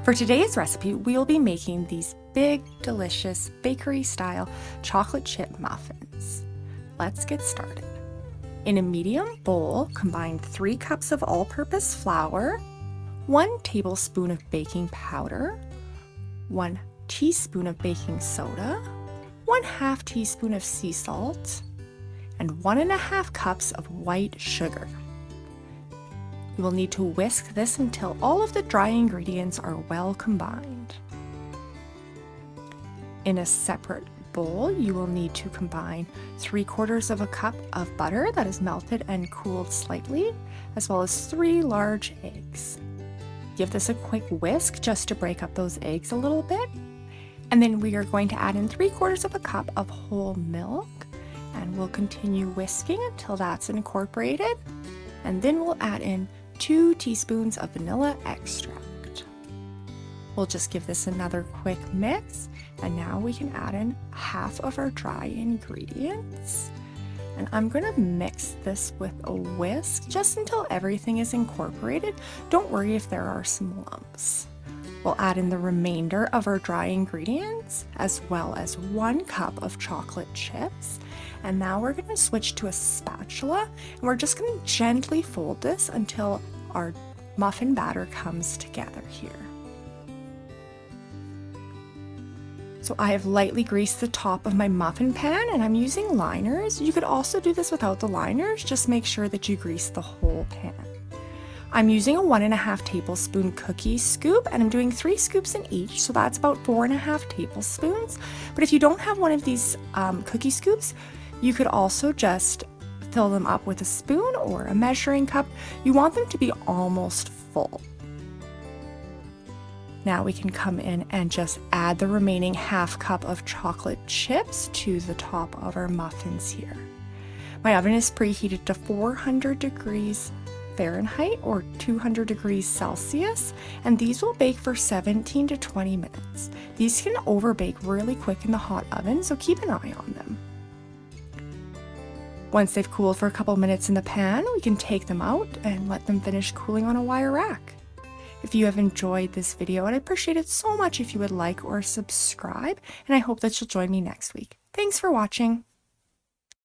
For today's recipe, we'll be making these big, delicious, bakery-style chocolate chip muffins. Let's get started. In a medium bowl, combine 3 cups of all-purpose flour, 1 tablespoon of baking powder, 1 teaspoon of baking soda, 1/2 teaspoon of sea salt, and 1½ cups of white sugar. You will need to whisk this until all of the dry ingredients are well combined. In a separate bowl, you will need to combine 3/4 of a cup of butter that is melted and cooled slightly, as well as 3 large eggs. Give this a quick whisk just to break up those eggs a little bit. And then we are going to add in 3/4 of a cup of whole milk, and we'll continue whisking until that's incorporated. And then we'll add in 2 teaspoons of vanilla extract. We'll just give this another quick mix, and now we can add in half of our dry ingredients. And I'm going to mix this with a whisk just until everything is incorporated. Don't worry if there are some lumps. We'll add in the remainder of our dry ingredients, as well as 1 cup of chocolate chips. And now we're going to switch to a spatula, and we're just going to gently fold this until our muffin batter comes together here. So I have lightly greased the top of my muffin pan, and I'm using liners. You could also do this without the liners, just make sure that you grease the whole pan. I'm using a 1½ tablespoon cookie scoop, and I'm doing 3 scoops in each, so that's about 4½ tablespoons. But if you don't have one of these cookie scoops, you could also just fill them up with a spoon or a measuring cup. You want them to be almost full. Now we can come in and just add the remaining ½ cup of chocolate chips to the top of our muffins here. My oven is preheated to 400 degrees Fahrenheit or 200 degrees Celsius, and these will bake for 17 to 20 minutes. These can overbake really quick in the hot oven, so keep an eye on them. Once they've cooled for a couple minutes in the pan, we can take them out and let them finish cooling on a wire rack. If you have enjoyed this video, I'd appreciate it so much if you would like or subscribe, and I hope that you'll join me next week. Thanks for watching.